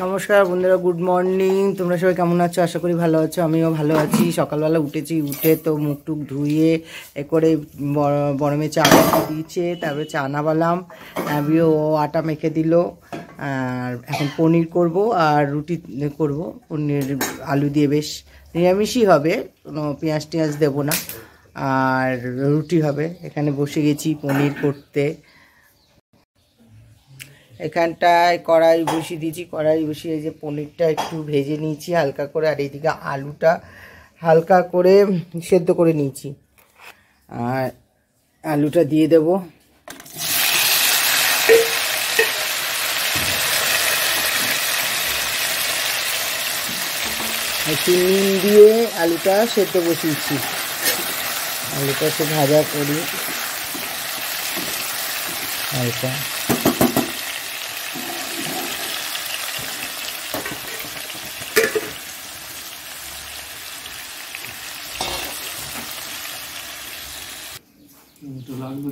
নমস্কার বন্ধুরা, good morning. তোমরা সবাই কেমন আছো? আশা করি ভালো আছো। আমিও ভালো আছি। সকালবেলা উঠে তো মুখ টুক ধুয়ে এ করে বরমে চা দিয়েছে, তারপরে চা বানালাম, ও আটা মেখে দিল। আর এখন পনির করব আর রুটি করব। পনির আলু দিয়ে বেশ নিরামিষই হবে, কোনো পেঁয়াজ টিয়াজ দেবো না। আর রুটি হবে। এখানে বসে গেছি পনির করতে। এখানটায় কড়াই বসিয়ে দিয়েছি। কড়াই বসিয়ে যে পনিরটা একটু ভেজে নিয়েছি হালকা করে, আর এইদিকে আলুটা হালকা করে সেদ্ধ করে নিয়েছি। আর আলুটা দিয়ে দেব। একটু নুন দিয়ে আলুটা সেদ্ধ বসিয়েছি। আলুটা সে ভাজা করি হালকা।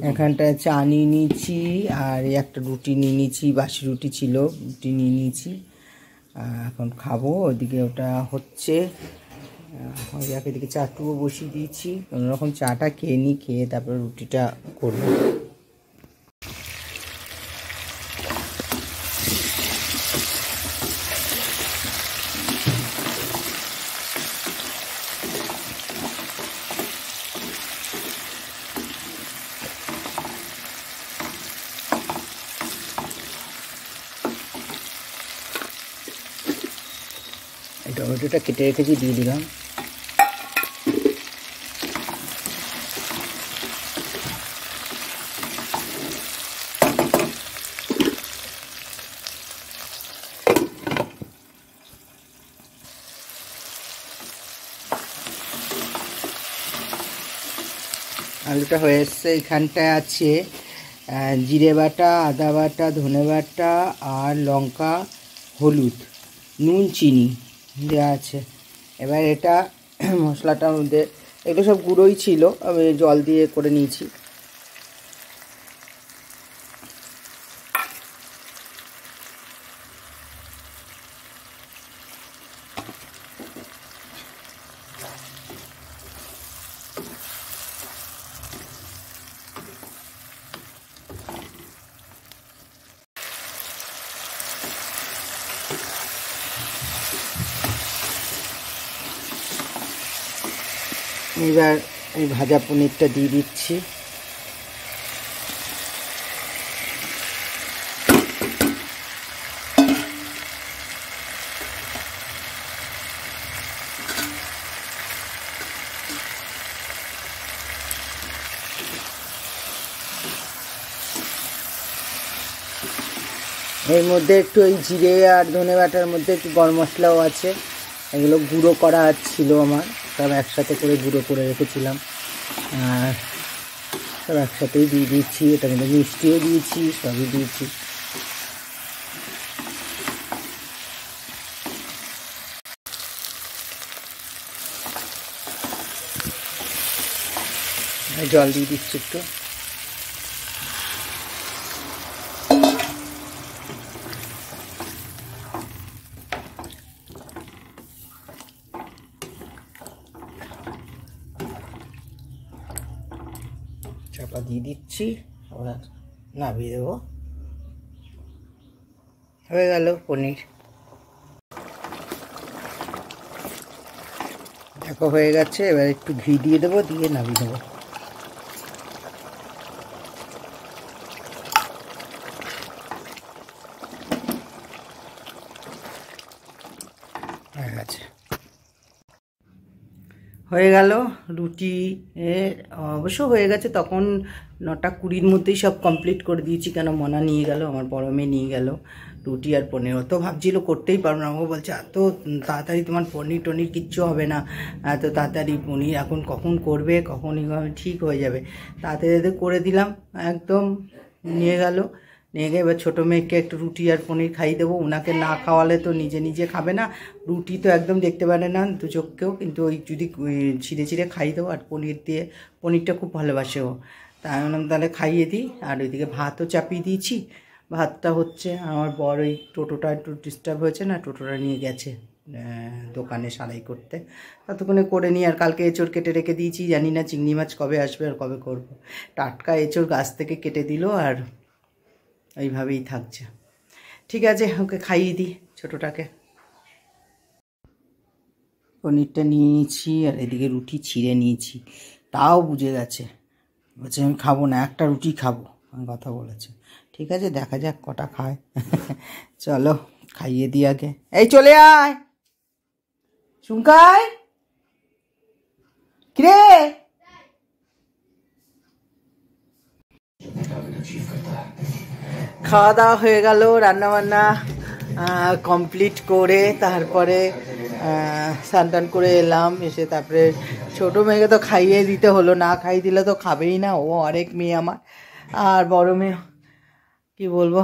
এখানটায় চা নিয়ে নিয়েছি আর একটা রুটি নিয়ে নিয়েছি, বাসি রুটি ছিল, রুটি নিয়ে নিয়েছি। এখন খাবো। ওইদিকে ওটা হচ্ছে, এদিকে চাটুও বসিয়ে দিয়েছি। কোনোরকম চাটা খেয়ে নিই, খেয়ে তারপরে রুটিটা করবো। টমেটোটা কেটে রেখেছি, দিয়ে দিলাম। আলুটা হয়ে এসছে। এখানটায় আছে জিরে বাটা, আদা বাটা, ধনে বাটা আর লঙ্কা, হলুদ, নুন, চিনি দেওয়া আছে। এবার এটা মশলাটার মধ্যে, এগুলো সব গুঁড়োই ছিল, আমি জল দিয়ে করে নিয়েছি। এবার এই ভাজা পনিরটা দিয়ে দিচ্ছি। এর মধ্যে একটু ওই জিরে আর ধনে বাটার মধ্যে একটু গরম মশলাও আছে। এগুলো গুঁড়ো করা ছিল আমার, সব একসাথে করে গুঁড়ো করে রেখেছিলাম। আর সব একসাথেই দিয়ে দিচ্ছি। এটার মধ্যে মিষ্টিও দিয়েছি, সবই দিয়েছি। জল দিয়ে দিচ্ছি একটু। চাপা দিয়ে দিচ্ছি, আবার নামিয়ে দেবো। হয়ে গেল পনির। দেখো হয়ে গেছে। এবার একটু ঘি দিয়ে দেবো, দিয়ে নামিয়ে দেবো। হয়ে গেছে, হয়ে গেল রুটি। অবশ্য হয়ে গেছে, তখন 9:20 মধ্যেই সব কমপ্লিট করে দিয়েছি। কেন মনা নিয়ে গেল, আমার বড় মেয়ে নিয়ে গেল রুটি আর পনির। তো ভাবছিল করতেই পারবো না। ও বলছে এত তাড়াতাড়ি তোমার পনির টনির কিচ্ছু হবে না, এত তাড়াতাড়ি পনির এখন কখন করবে, কখনই ঠিক হয়ে যাবে। তাড়াতাড়ি করে দিলাম একদম। নিয়ে গেল, নিয়ে গিয়ে এবার ছোটো মেয়েকে একটু রুটি আর পনির খাইয়ে দেবো। ওনাকে না খাওয়ালে তো নিজে নিজে খাবে না। রুটি তো একদম দেখতে পারে না দু চোখকেও, কিন্তু ওই যদি ছিঁড়ে ছিঁড়ে খাইয়ে দেবো। আর পনির দিয়ে, পনিরটা খুব ভালোবাসে ও। তাই বললাম তাহলে খাইয়ে দিই। আর ওইদিকে ভাতও চাপিয়ে দিয়েছি। ভাতটা হচ্ছে। আমার বড় ওই টোটোটা একটু ডিস্টার্ব হয়েছে না, টোটোটা নিয়ে গেছে দোকানে সারাই করতে, ততক্ষণে করে নিই। আর কালকে এঁচড় কেটে রেখে দিয়েছি, জানি না চিংড়ি মাছ কবে আসবে আর কবে করব। টাটকা এঁচড় গাছ থেকে কেটে দিল আর এইভাবেই থাকছে। ঠিক আছে, ওকে খাইয়ে দিই ছোটোটাকে। পনিরটা নিয়ে নিয়েছি আর এদিকে রুটি ছিঁড়ে নিয়েছি, তাও বুঝে গেছে, বলছে আমি খাবো না, একটা রুটি খাবো, কথা বলেছে। ঠিক আছে, দেখা যাক কটা খায়। চলো খাইয়ে দিই আগে। এই চলে আয় শুনকাই, কিরে খাওয়া দাওয়া হয়ে গেল, রান্নাবান্না কমপ্লিট করে তারপরে স্নান টান করে এলাম। এসে তারপরে ছোটো মেয়েকে তো খাইয়ে দিতে হলো, না খাইয়ে দিলে তো খাবেই না, ও আরেক মেয়ে আমার। আর বড় মেয়ে কী বলবো,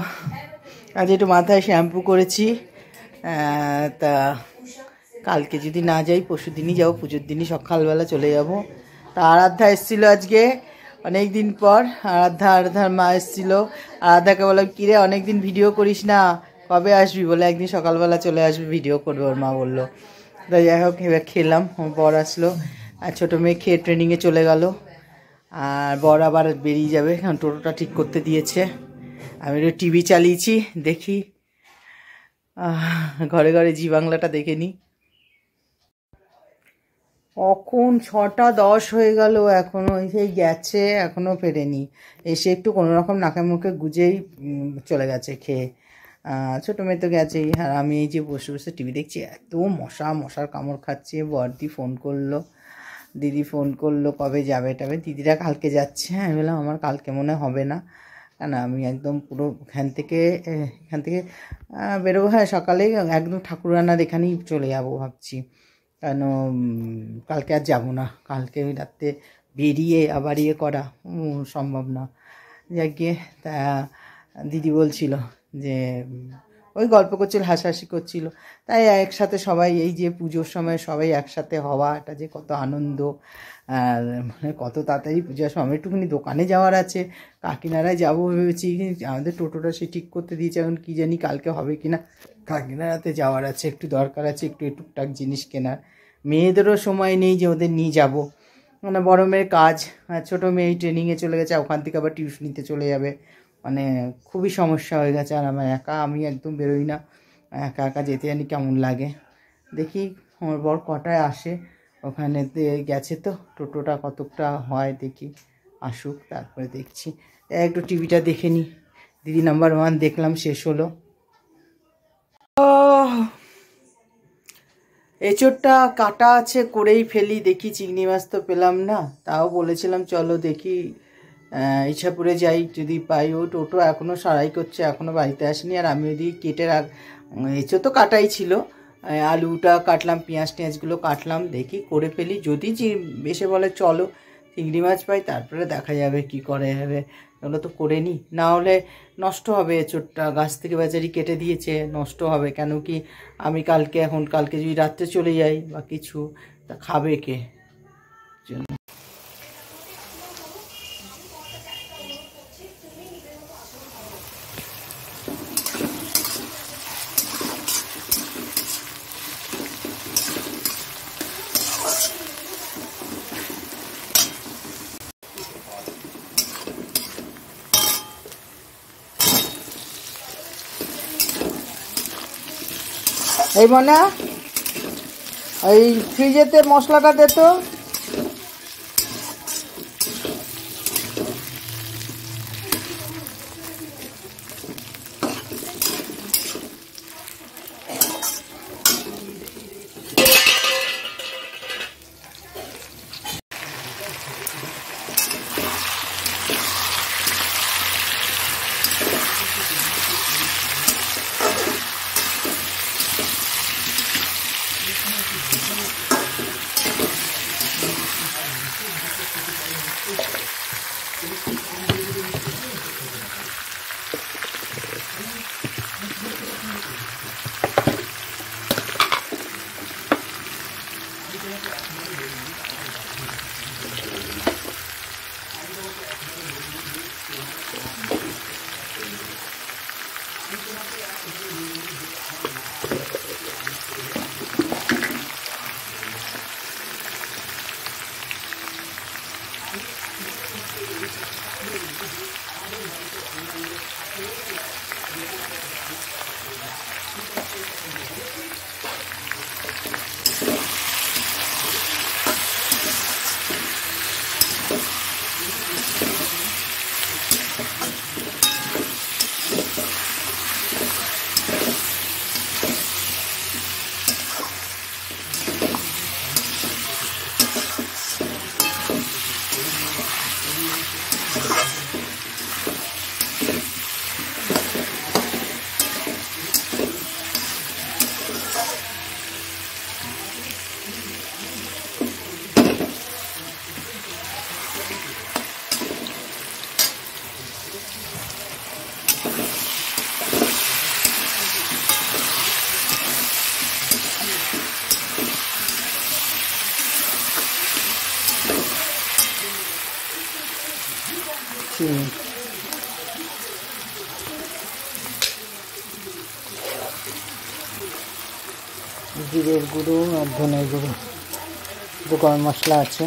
আজ একটু মাথায় শ্যাম্পু করেছি, তা কালকে যদি না যাই পরশু দিনই যাবো, পুজোর দিনই সকালবেলা চলে যাব। তা আরাধ্যা এসেছিলো আজকে অনেক দিন পর, আরাধ্যার মা এসেছিলো। আরাধ্যাকে বললাম কিরে অনেক দিন ভিডিও করিস না, কবে আসবি? বলে একদিন সকালবেলা চলে আসবি, ভিডিও করবে, ওর মা বললো। তাই যাই হোক এবার খেলাম, বর আসলো আর ছোটো মেয়ে খেয়ে ট্রেনিংয়ে চলে গেল। আর বর আবার বেরিয়ে যাবে, কারণ টোটোটা ঠিক করতে দিয়েছে। আমি একটু টিভি চালিয়েছি, দেখি ঘরে ঘরে জি বাংলাটা দেখে নিই। কখন 6:10 হয়ে গেল, এখনও সেই গেছে, এখনও ফেরেনি। এসে একটু কোনোরকম নাকে মুখে গুজেই চলে গেছে খেয়ে। ছোটো মেয়ে তো গেছেই, আর আমি এই যে বসে বসে টিভি দেখছি, এত মশার কামড় খাচ্ছে। বড়দি ফোন করলো, দিদি ফোন করলো কবে যাবে টাবে, দিদিরা কালকে যাচ্ছে। আমি বললাম আমার কালকে মনে হবে না, কেন আমি একদম পুরো এখান থেকে বেরোবো, হ্যাঁ সকালে একদম ঠাকুরানার এখানেই চলে যাবো ভাবছি, কেন কালকে আর যাবো না। কালকে ওই রাত্রে বেরিয়ে আবার ইয়ে করা সম্ভব না। যাক গিয়ে তা দিদি বলছিল যে ওই গল্প করছিল, হাসাহাসি করছিল, তাই একসাথে সবাই এই যে পুজোর সময় সবাই একসাথে হওয়া, এটা যে কত আনন্দ। আর মানে কত তাড়াতাড়ি পুজোর সময় একটুখানি দোকানে যাওয়ার আছে, কাকিনাড়ায় যাবো ভেবেছি, আমাদের টোটোটা সে ঠিক করতে দিয়েছে, এখন কী জানি কালকে হবে কি না। কাকিনাড়াতে যাওয়ার আছে, একটু দরকার আছে, একটু টুকটাক জিনিস কেনার। মেয়েদেরও সময় নেই যে ওদের নিয়ে যাবো, মানে বড় মেয়ের কাজ, আর ছোটো মেয়ে ট্রেনিংয়ে চলে গেছে, ওখান থেকে আবার টিউশনিতে চলে যাবে, মানে খুবই সমস্যা হয়ে গেছে। আর আমার আমি একদম বেরোই না, একা যেতে জানি কেমন লাগে। দেখি আমার বর কটায় আসে, ওখানে গেছে তো, টোটোটা কতটা হয় দেখি, আসুক তারপরে দেখছি। একটু টিভিটা দেখে নিই। দিদি নাম্বার 1 দেখলাম, শেষ হলো। এঁচোড়টা কাটা আছে, করেই ফেলি, দেখি চিংড়ি মাছ তো পেলাম না, তাও বলেছিলাম চলো দেখি ইচ্ছাপুরে যাই, যদি পাই। ও টোটো এখনও সারাই করছে, এখনও বাড়িতে আসেনি। আর আমি ওদিকে কেটে এঁচোড় তো কাটাই ছিল, আলুটা কাটলাম, পেঁয়াজ টেঁয়াজগুলো কাটলাম, দেখি করে ফেলি। যদি এসে বলে চলো চিংড়ি মাছ পাই, তারপরে দেখা যাবে কি করে হবে, ওগুলো তো করে নিই, না হলে নষ্ট হবে। এঁচোড়টা গাছ থেকে বেচারি কেটে দিয়েছে, নষ্ট হবে। কেন কি আমি কালকে যদি রাত্রে চলে যাই বা কিছু, তা খাবে কে? এই মনে ওই ফ্রিজেতে মশলাটা দে তো। চিনি, জিরের গুঁড়ো আর ধনের গুঁড়ো, গরম মশলা আছে।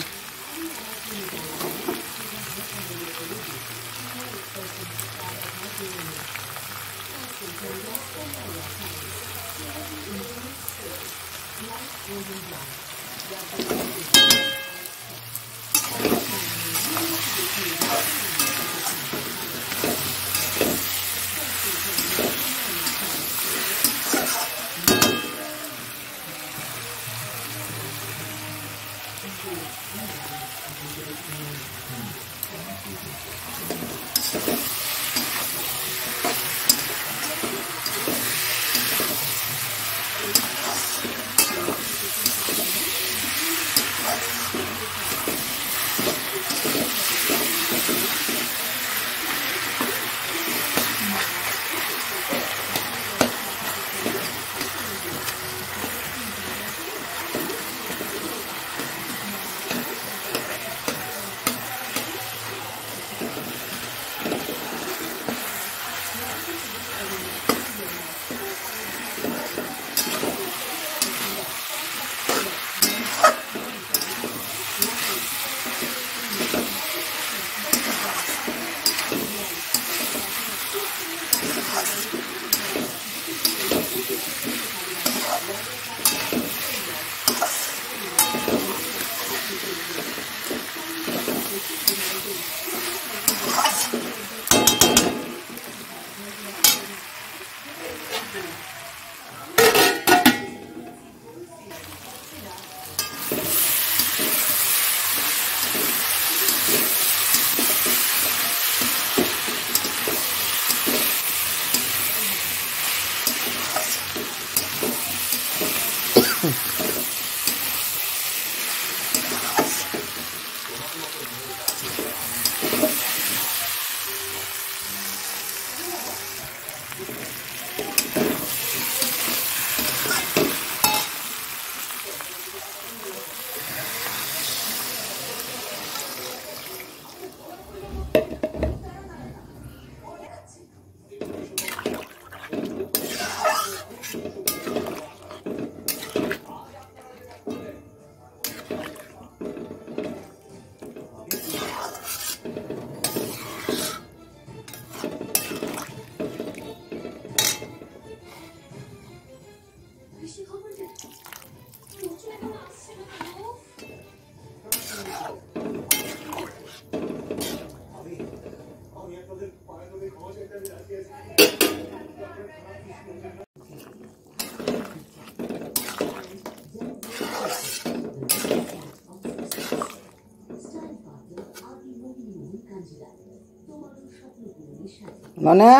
মনা,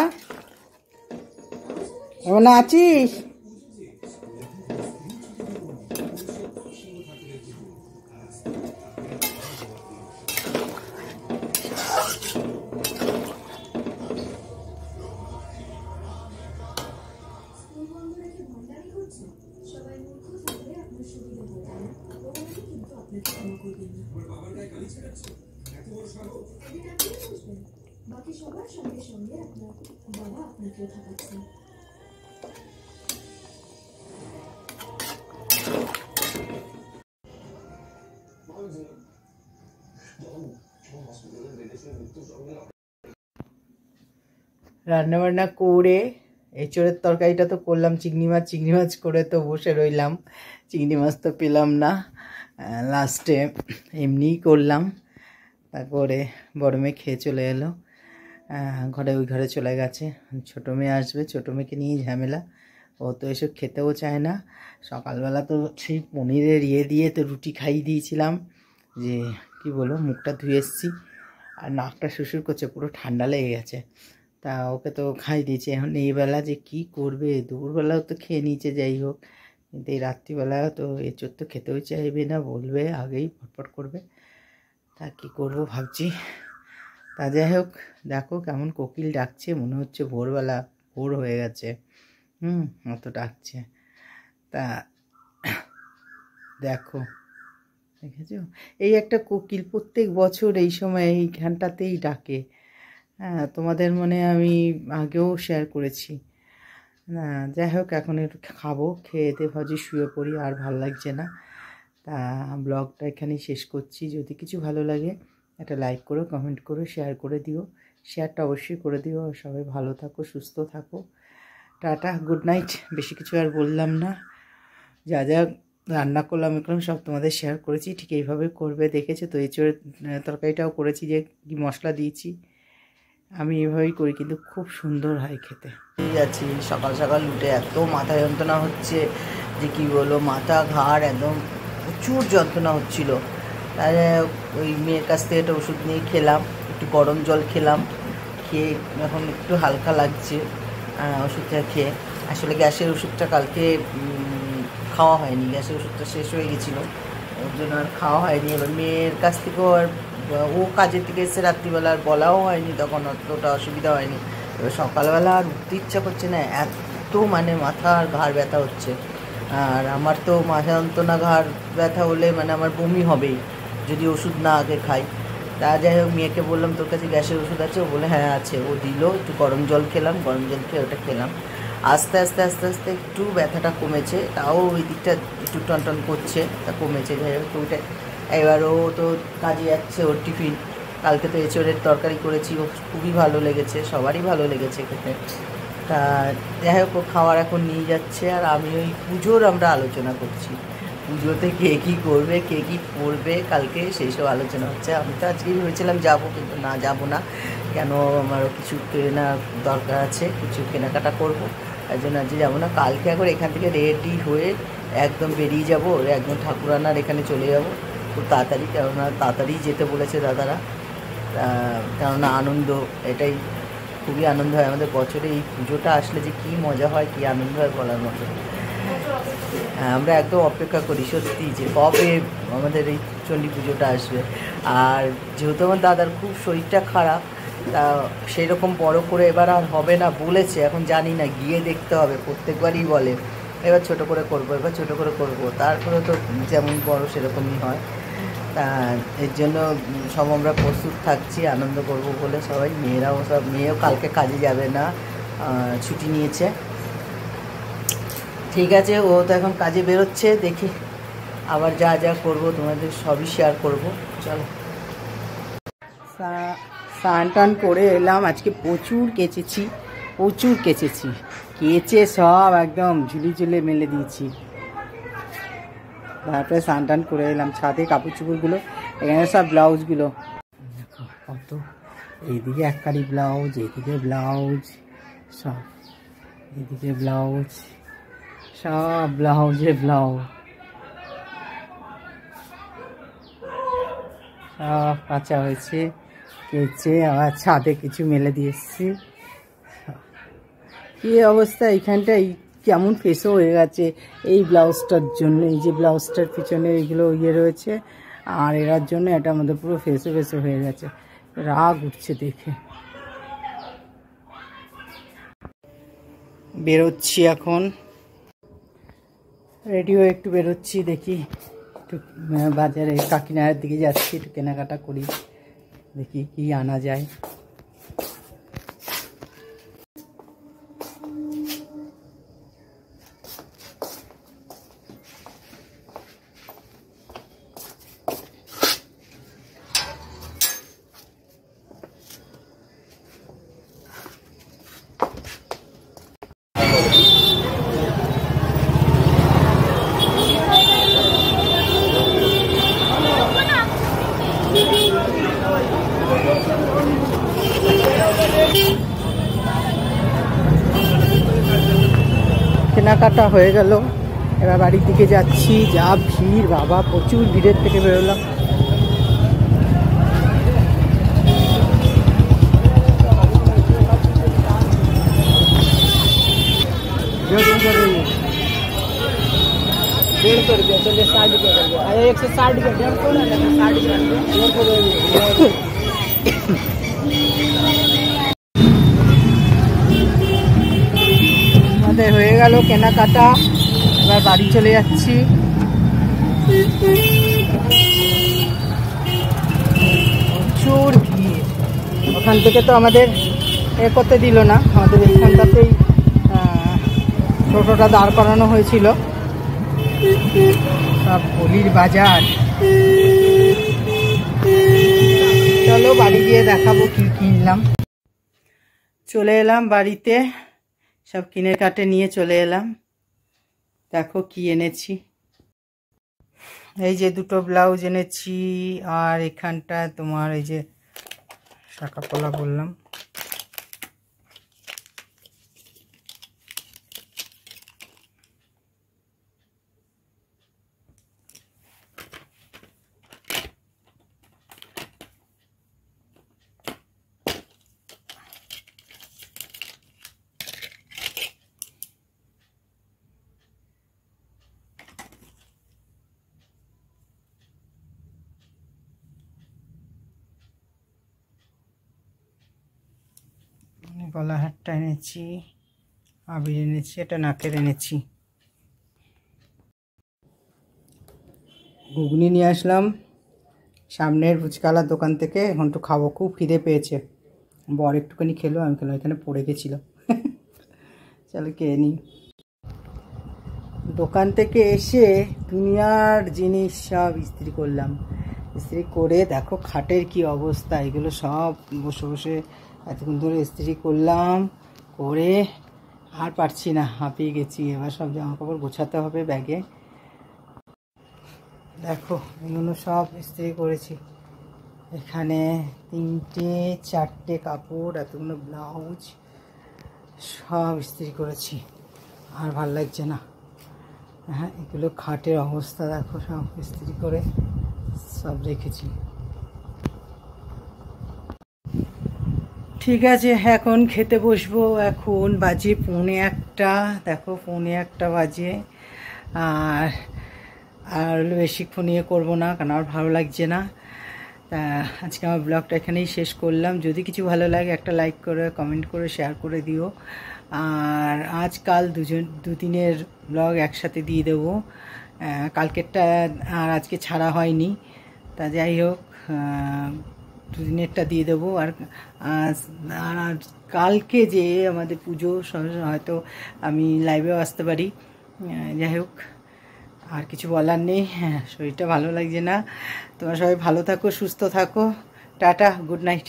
এমন আছিস? বাকি সবার সঙ্গে সঙ্গে আপনার বাবা আপনাকেও থাকাচ্ছেন। রান্নাবান্না করে এঁচোড়ের তরকারিটা তো করলাম, চিংড়ি মাছ করে তো বসে রইলাম। চিংড়ি মাছ তো পেলাম না, লাস্টে এমনিই করলাম। তারপরে বড় মেয়ে খেয়ে চলে এলো ওই ঘরে চলে গেছে। ছোটো মেয়ে আসবে, ছোটো মেয়েকে নিয়ে ঝামেলা, ও তো এসব খেতেও চায় না। সকালবেলা তো সেই পনিরের দিয়ে তো রুটি খাইয়ে দিয়েছিলাম, যে কি বলো, মুখটা ধুয়ে এসেছি আর নাকটা শুশুর করছে, পুরো ঠান্ডা লেগে গেছে। তা ওকে তো খাইয়ে দিয়েছি। এখন এই বেলা যে কি করবে, দুপুরবেলাও তো খেয়ে নিয়েছে যাই হোক, কিন্তু এই রাত্রিবেলা তো এঁচোড় তো খেতেও চাইবে না, বলবে আগেই ফটফট করবে। তা কী করবো ভাবছি। তা যাই হোক, দেখো কেমন কোকিল ডাকছে, মনে হচ্ছে ভোরবেলা, ভোর হয়ে গেছে। অত ডাকছে। তা দেখো, দেখেছো, এই একটা কোকিল প্রত্যেক বছর এই সময় এইখানটাতেই ডাকে। হ্যাঁ, তোমাদের মনে আমি আগেও শেয়ার করেছি। না, যাই হোক, এখন একটু খাবো, খেয়ে দিয়ে ভাবছি শুয়ে পড়ি, আর ভালো লাগছে না। তা ব্লগটা এখানেই শেষ করছি। যদি কিছু ভালো লাগে একটা লাইক করো, কমেন্ট করো, শেয়ার করে দিও। শেয়ারটা অবশ্যই করে দিও। সবাই ভালো থাকো, সুস্থ থাকো। Tata, good night. বেশি কিছু আর বললাম না। যা যা রান্না করলাম এগুলো সব তোমাদের শেয়ার করেছি। ঠিক এইভাবে করবে, দেখেছো তো। এঁচোড়ের তরকারিটাও করেছি, যে কী মশলা দিয়েছি আমি এভাবেই করি, কিন্তু খুব সুন্দর হয় খেতে। যাচ্ছি সকাল সকাল উঠে, এত মাথা যন্ত্রণা হচ্ছে যে কি বলো, মাথা ঘাড় একদম প্রচুর যন্ত্রণা হচ্ছিল। তাহলে ওই মেয়ের কাছ থেকে একটা ওষুধ নিয়ে খেলাম, একটু গরম জল খেলাম, খেয়ে এখন একটু হালকা লাগছে ওষুধটা খেয়ে। আসলে গ্যাসের ওষুধটা কালকে খাওয়া হয়নি, গ্যাসের ওষুধটা শেষ হয়ে গেছিলো, ওর জন্য আর খাওয়া হয়নি। এবার মেয়ের কাছ থেকেও আর, ও কাজের থেকে এসে রাত্রিবেলা আর বলাও হয়নি, তখন অতটা অসুবিধা হয়নি। এবার সকালবেলা আর উঠতে ইচ্ছা করছে না, এত মানে মাথা আর ঘাড় ব্যথা হচ্ছে। আর আমার তো মাথা যন্ত্রণা ঘাড় ব্যথা হলে মানে আমার বমি হবেই যদি ওষুধ না আগে খাই। তা যাই হোক, মেয়েকে বললাম তোর কাছে গ্যাসের ওষুধ আছে? ও বলে হ্যাঁ আছে। ও দিল, একটু গরম জল খেলাম, গরম জল খেয়ে ওটা খেলাম। আস্তে আস্তে আস্তে আস্তে একটু ব্যথাটা কমেছে, তাও ওই দিকটা একটু টনটন করছে, তা কমেছে। যাই হোক, ওইটা এবার ও তো কাজে যাচ্ছে, ওর টিফিন। কালকে তো এঁচোড়ের তরকারি করেছি, ও খুবই ভালো লেগেছে, সবারই ভালো লেগেছে খেতে। তা যাই হোক, ও খাওয়ার এখন নিয়ে যাচ্ছে, আর আমি ওই পুজোর আমরা আলোচনা করছি। পুজোতে কে কী করবে, কে কী পরবে কালকে, সেই সব আলোচনা হচ্ছে। আমি তো আজকে ভেবেছিলাম যাবো, কিন্তু না, যাবো না। কেন, আমারও কিছু কেনার দরকার আছে, কিছু কেনাকাটা করবো, তাই জন্য আজকে যাবো না। কালকে একবার এখান থেকে রেডি হয়ে একদম বেরিয়ে যাবো, একদম ঠাকুরানার এখানে চলে যাবো খুব তাড়াতাড়ি, কেননা তাড়াতাড়ি যেতে বলেছে দাদারা। কেননা আনন্দ, এটাই খুবই আনন্দ হয় আমাদের বছরে। এই পুজোটা আসলে যে কী মজা হয়, কী আনন্দ হয় বলার মতো। আমরা একদম অপেক্ষা করি সত্যি, যে কবে আমাদের এই চণ্ডী পুজোটা আসবে। আর যেহেতু আমার দাদার খুব শরীরটা খারাপ, তা সেই রকম বড় করে এবার আর হবে না বলেছে, এখন জানি না, গিয়ে দেখতে হবে। প্রত্যেকবারই বলে এবার ছোট করে করব, এবার ছোট করে করব, তারপরে তো যেমন বড় সেরকমই হয়। তা এর জন্য সব আমরা প্রস্তুত থাকছি, আনন্দ করব বলে সবাই। মেয়েরাও সব, মেয়েও কালকে কাজে যাবে না, ছুটি নিয়েছে। ঠিক আছে, ও তো এখন কাজে বেরোচ্ছে, দেখি আবার যা যা করবো তোমাদের সবই শেয়ার করব। চলো, স্নান টান করে এলাম। আজকে প্রচুর কেচেছি, কেচে সব একদম ঝুলি ঝুলে মেলে দিয়েছি। তারপরে স্নান টান করে এলাম ছাদে, কাপড় চোপড়গুলো, এখানে সব ব্লাউজগুলো দেখো কত, এইদিকে এককারি ব্লাউজ, এইদিকে ব্লাউজ, সব এইদিকে ব্লাউজ, সব ব্লাউজে ব্লাউজ, সব কাঁচা হয়েছে, কেচে আবার ছাদে কিছু মেলে দিয়ে এসেছি। কী অবস্থা এইখানটায়, কেমন ফেসও হয়ে গেছে এই ব্লাউজটার জন্য। এই যে ব্লাউজটার পিছনে এইগুলো ইয়ে রয়েছে, আর এরার জন্য এটা আমাদের পুরো ফেসে হয়ে গেছে। রাগ উঠছে দেখে। বেরোচ্ছি এখন, রেডি হয়ে একটু বেরোচ্ছি, দেখি একটু বাজারে কাকিনাড়ার দিকে যাচ্ছি, একটু কেনাকাটা করি, দেখি কি আনা যায়। কেনাকাটা হয়ে গেল, এবার বাড়ির দিকে যাচ্ছি। যা ভিড় বাবা, প্রচুর ভিড়ের থেকে বেরোলাম। আমাদের হয়ে গেল কেনাকাটা, এবার বাড়ি চলে যাচ্ছি। প্রচুর ভিড়, ওখান থেকে তো আমাদের এ করতে দিল না, আমাদের এইখানটাতেই টোটোটা দাঁড় করানো হয়েছিল। সব হোলির বাজার। চলো বাড়ি গিয়ে দেখাবো কি কিনলাম। চলে এলাম বাড়িতে, সব কিনে কাটে নিয়ে চলে এলাম। দেখো কি এনেছি, এই যে দুটো ব্লাউজ এনেছি, আর এখানটা তোমার এই যে শাঁকা পলা বললাম, গলা হারটা এনেছি, আবির এনেছি, এটা নাকের এনেছি। ঘুগনি নিয়ে আসলাম সামনের ফুচকালার দোকান থেকে, এখন তো খাবো, খুব খিদে পেয়েছে। বর একটুখানি খেলো, আমি খেলাম, এখানে পড়ে গেছিলো। চলো খেয়ে নিই। দোকান থেকে এসে দুনিয়ার জিনিস সব ইস্ত্রি করলাম। ইস্ত্রি করে দেখো খাটের কি অবস্থা, এগুলো সব বসে বসে এতক্ষণ ধরে ইস্ত্রি করলাম, করে আর পারছি না, হাঁপিয়ে গেছি। এবার সব জামা কাপড় গোছাতে হবে ব্যাগে। দেখো এগুলো সব ইস্ত্রি করেছি, এখানে 3টে 4টে কাপড়, এতগুলো ব্লাউজ সব ইস্ত্রি করেছি, আর ভাল লাগছে না। হ্যাঁ, এগুলো খাটের অবস্থা দেখো, সব ইস্ত্রি করে সব রেখেছি। ঠিক আছে, এখন খেতে বসবো। এখন বাজে 1:45, দেখো 1:45 বাজে। আর আর বেশিক্ষণ ইয়ে করবো না, কারণ আমার ভালো লাগছে না। তা আজকে আমার ব্লগটা এখানেই শেষ করলাম। যদি কিছু ভালো লাগে একটা লাইক করে, কমেন্ট করে, শেয়ার করে দিও। আর আজকাল দুদিনের ব্লগ একসাথে দিয়ে দেবো, কালকেরটা আর আজকে ছাড়া হয়নি। তা যাই হোক, দুদিনেরটা দিয়ে দেবো। আর আর কালকে যে আমাদের পুজো, হয়তো আমি লাইভেও আসতে পারি। যাই হোক, আর কিছু বলার নেই। হ্যাঁ, শরীরটা ভালো লাগছে না। তোমরা সবাই ভালো থাকো, সুস্থ থাকো। Tata, good night.